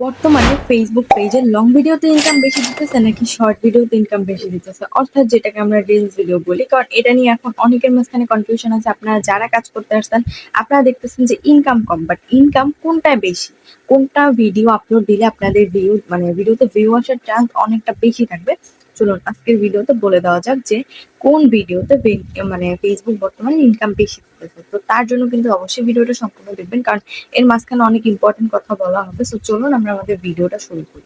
বর্তমানে ফেসবুক পেজে লং ভিডিওতে ইনকাম বেশি দিতেছে নাকি শর্ট ভিডিওতে ইনকাম বেশি দিতেছে, অর্থাৎ যেটাকে আমরা রিলস ভিডিও বলি। কারণ এটা নিয়ে এখন অনেকের মাঝখানে কনফিউশন আছে। আপনারা যারা কাজ করতে আসছেন আপনারা দেখতেছেন যে ইনকাম কম, বাট ইনকাম কোনটায় বেশি, কোনটা ভিডিও আপলোড দিলে আপনাদের ভিউ মানে ভিডিওতে ভিউ আসার চান্স অনেকটা বেশি থাকবে। চলুন আজকের ভিডিওতে বলে দেওয়া যাক যে কোন ভিডিওতে মানে ফেসবুক বর্তমানে ইনকাম বেশি দিতেছে। তো তার জন্য কিন্তু অবশ্যই ভিডিওটা সম্পূর্ণ দেখবেন, কারণ এর মাঝখানে অনেক ইম্পর্টেন্ট কথা বলা হবে। সো চলুন আমরা আমাদের ভিডিওটা শুরু করি।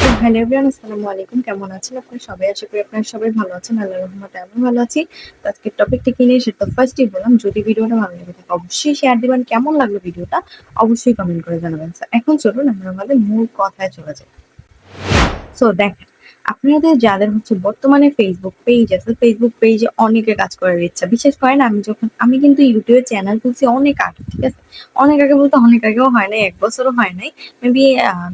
তো হ্যালো এভরিওয়ান, আসসালামু আলাইকুম। কেমন আছেন আপনারা সবাই? আশা করি আপনারা সবাই ভালো আছেন। আল্লাহর রহমতে আমি ভালো আছি। তো আজকের টপিকটা কি নিয়ে সেটা ফার্স্টই বললাম, যদি ভিডিওটা ভালো লেগে থাকে অবশ্যই শেয়ার দিবেন। কেমন লাগলো ভিডিওটা অবশ্যই কমেন্ট করে জানাবেন। So, এখন চলুন আমরা আমাদের মূল কথায় চলে যাই। সো দেখেন, আপনাদের যাদের হচ্ছে বর্তমানে ফেসবুক পেজ আছে, ফেসবুক পেজে অনেকে কাজ করার ইচ্ছা। বিশেষ করেন আমি কিন্তু ইউটিউবে চ্যানেল খুলছি অনেক আগে, ঠিক আছে? অনেক আগে বলতে অনেক আগেও হয় নাই, ১ বছরও হয় নাই, মেবি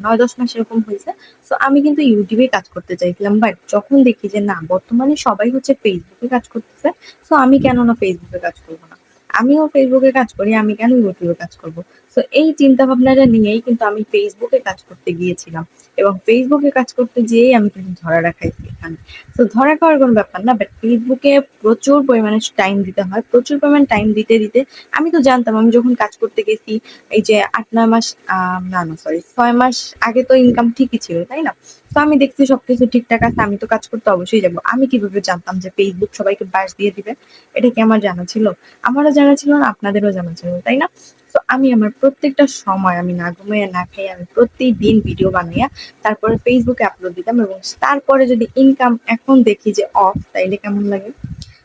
৯-১০ মাস এরকম হয়েছে। সো আমি কিন্তু ইউটিউবে কাজ করতে চাইছিলাম, বাট যখন দেখি যে না, বর্তমানে সবাই হচ্ছে ফেসবুকে কাজ করতেছে, সো আমি কেন না ফেসবুকে কাজ করবো না। আমিও ফেসবুকে কাজ করি, আমি কেন ইউটিউবে কাজ করব? সো এই চিন্তা ভাবনাটা নিয়েই কিন্তু আমি ফেসবুকে কাজ করতে গিয়েছিলাম, এবং ফেসবুকে কাজ করতে যেয়েই আমি কিন্তু ধরাটা খাইছি এখানে। তো ধরা খাওয়ার কোনো ব্যাপার না, বাট ফেসবুকে প্রচুর পরিমাণে টাইম দিতে হয়। প্রচুর পরিমাণ টাইম দিতে দিতে আমি তো জানতাম, আমি যখন কাজ করতে গেছি এই যে ৮-৯ মাস, না না সরি ৬ মাস আগে তো ইনকাম ঠিকই ছিল, তাই না? তো আমি দেখছি সবকিছু ঠিকঠাক আছে, আমি তো কাজ করতে অবশ্যই যাব। আমি কিভাবে জানতাম যে ফেসবুক সবাইকে বাস দিয়ে দিবে? এটা কি আমার জানা ছিল? আমারও জানা ছিল না, আপনাদেরও জানা ছিল, তাই না? তো আমি আমার প্রত্যেকটা সময় আমি না ঘুমিয়ে না খেয়ে আমি প্রতিদিন ভিডিও বানাইয়া তারপরে ফেসবুকে আপলোড দিতাম, এবং তারপরে যদি ইনকাম এখন দেখি যে অফ, তাইলে কেমন লাগে?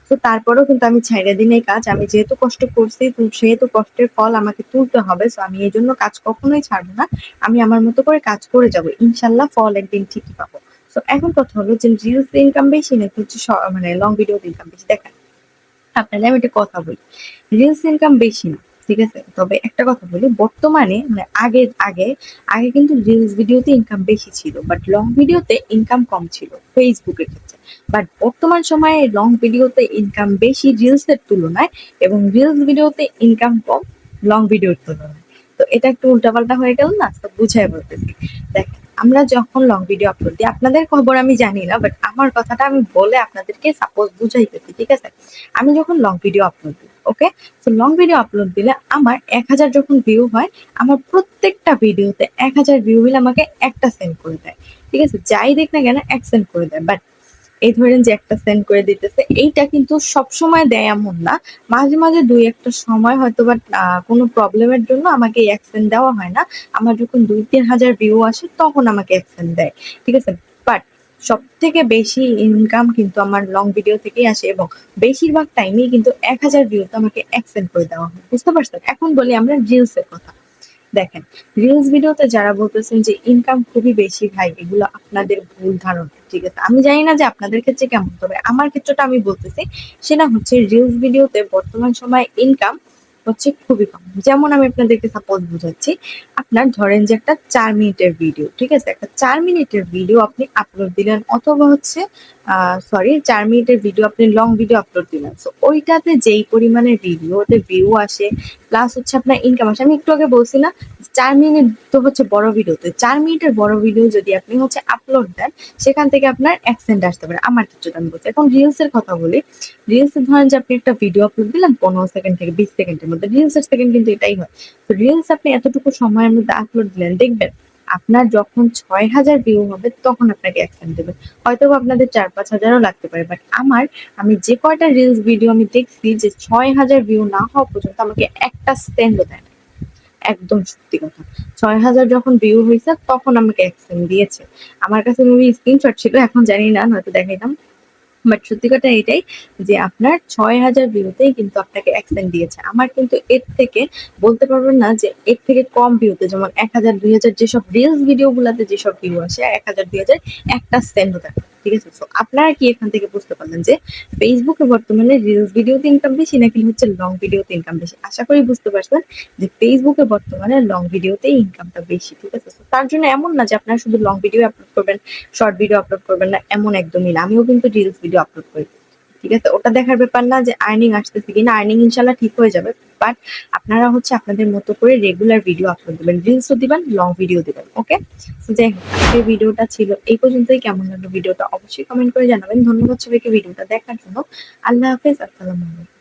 তো তারপরেও কিন্তু আমি ছাইড়া দিই নাই কাজ। আমি যেহেতু কষ্ট করছি, তো সেহেতু কষ্টের ফল আমাকে তুলতে হবে। সো আমি এই জন্য কাজ কখনোই ছাড়বো না। আমি আমার মতো করে কাজ করে যাবো, ইনশাল্লাহ ফল একদিন ঠিকই পাবো। তো এখন কথা হলো যে রিলস ইনকাম বেশি নাকি হচ্ছে মানে লং ভিডিওতে ইনকাম বেশি? দেখেন, আপনাদের আমি একটা কথা বলি, রিলস ইনকাম বেশি না, ঠিক আছে? তবে একটা কথা বলি, বর্তমানে মানে আগে কিন্তু রিলস ভিডিওতে ইনকাম বেশি ছিল, বাট লং ভিডিওতে ইনকাম কম ছিল ফেসবুকের ক্ষেত্রে। বাট বর্তমান সময়ে লং ভিডিওতে ইনকাম বেশি রিলসের তুলনায়, এবং রিলস ভিডিওতে ইনকাম কম লং ভিডিওর তুলনায়। তো এটা একটু উল্টাপাল্টা হয়ে গেল না? তো বুঝাই বলতেছি। দেখেন, আমরা যখন লং ভিডিও আপলোড দিই, আপনাদের খবর আমি জানি না, বাট আমার কথাটা আমি বলে আপনাদেরকে সাপোজ বুঝাইতেছি, ঠিক আছে? আমি যখন লং ভিডিও আপলোড দিই, ওকে, তো লং ভিডিও আপলোড দিলে আমার ১,০০০ যখন ভিউ হয়, আমার প্রত্যেকটা ভিডিওতে ১,০০০ ভিউ হলে আমাকে একটা সেন্ড করে দেয়, ঠিক আছে? যাই দেখ না কেন এক সেন্ড করে দেয়। বাট এই ধরেন যে একটা সেন্ড করে দিতেছে, এইটা কিন্তু সবসময় দেয় এমন না। মাঝে মাঝে দুই একটা সময় হয়তো বা কোনো প্রবলেমের জন্য আমাকে এই এক সেন্ড দেওয়া হয় না। আমার যখন ২-৩ হাজার ভিউ আসে তখন আমাকে এক সেন্ড দেয়, ঠিক আছে? বাট সব থেকে বেশি ইনকাম কিন্তু আমার লং ভিডিও থেকেই আসে, এবং বেশিরভাগ টাইমেই কিন্তু ১,০০০ ভিউতে আমাকে এক সেন্ড করে দেওয়া হয়। বুঝতে পারছেন? এখন বলি আমরা রিলসের কথা। দেখেন, রিলস ভিডিওতে যারা বলতেছেন যে ইনকাম খুবই বেশি, ভাই এগুলো আপনাদের ভুল ধারণা, ঠিক আছে? আমি জানি না যে আপনাদের ক্ষেত্রে কেমন, তবে আমার ক্ষেত্রটা আমি বলতেছি। সেটা হচ্ছে রিলস ভিডিওতে বর্তমান সময়ে ইনকাম হচ্ছে খুবই কম। যেমন আমি আপনাদেরকে সাপোজ বুঝাচ্ছি, আপনার ধরেন যে একটা ৪ মিনিটের ভিডিও, ঠিক আছে? একটা ৪ মিনিটের ভিডিও আপনি আপলোড দিলেন, অথবা হচ্ছে ৪ মিনিটের ভিডিও আপনি লং ভিডিও আপলোড দিলেন। সো ওইটাতে যেই পরিমাণে ভিডিওতে ভিউ আসে, প্লাস হচ্ছে আপনার ইনকাম আসে। আমি একটু আগে বলছি না, ৪ মিনিট তো হচ্ছে বড় ভিডিওতে, ৪ মিনিটের বড় ভিডিও যদি আপনি হচ্ছে আপলোড দেন, সেখান থেকে আপনার এক সেন্ট আসতে পারে। আমার ক্ষেত্রে আমি বলছি। এখন রিলস এর কথা বলি। রিলস ধরেন যে আপনি একটা ভিডিও আপলোড দিলেন ১৫ সেকেন্ড থেকে ২০ সেকেন্ডের মধ্যে, রিলস এর সেকেন্ড কিন্তু এটাই হয়। তো রিলস আপনি এতটুকু সময়ের মধ্যে আপলোড দিলেন, দেখবেন আপনার যখন ৬,০০০ ভিউ হবে তখন আপনাকে এক সেন্ট দেবে। হয়তো আপনাদের ৪-৫ হাজারও লাগতে পারে, বাট আমি যে কয়টা রিলস ভিডিও আমি দেখছি যে ৬,০০০ ভিউ না হওয়া পর্যন্ত আমাকে একটা সেন্টও দেয় না। একদম সত্যি কথা। ৬,০০০ যখন ভিউ হইছে তখন আমাকে এক সেন্ট দিয়েছে। আমার কাছে মেবি স্ক্রিনশট ছিল, এখন জানি না, নয়তো দেখাইতাম। বাট সত্যি কথা এটাই যে আপনার ৬,০০০ ভিউতেই কিন্তু আপনাকে এক সেন্ট দিয়েছে। আমার কিন্তু এর থেকে বলতে পারবেন না যে এর থেকে কম ভিউতে, যেমন ১,০০০-২,০০০ যেসব রিলস ভিডিও গুলাতে যেসব ভিউ আসে, ১,০০০-২,০০০ একটা সেন্টও দেয় না। ঠিক আছে? সো আপনারা কি এখান থেকে বুঝতে পারলেন যে ফেসবুকে বর্তমানে রিলস ভিডিওতে ইনকাম বেশি নাকি হচ্ছে লং ভিডিওতে ইনকাম বেশি? আশা করি বুঝতে পারছেন যে ফেসবুকে বর্তমানে লং ভিডিওতে ইনকামটা বেশি। ঠিক আছে? তো তার জন্য এমন না যে আপনারা শুধু লং ভিডিও আপলোড করবেন, শর্ট ভিডিও আপলোড করবেন না, এমন একদমই না। আমিও কিন্তু রিলস ভিডিও আপলোড করি। ঠিক আছে? ওটা দেখার ব্যাপার না যে আর্নিং আসতেছে কিনা, আর্নিং ইনশাআল্লাহ ঠিক হয়ে যাবে। বাট আপনারা হচ্ছে আপনাদের মতো করে রেগুলার ভিডিও আপলোড দিবেন। রিলসও দিবেন, লং ভিডিও দিবেন। ওকে? সো যাই হোক, আজকের ভিডিওটা ছিল এই পর্যন্তই। কেমন লাগলো ভিডিওটা অবশ্যই কমেন্ট করে জানাবেন। ধন্যবাদ সবাইকে ভিডিওটা দেখার জন্য। আল্লাহ হাফেজ। আসসালামু আলাইকুম।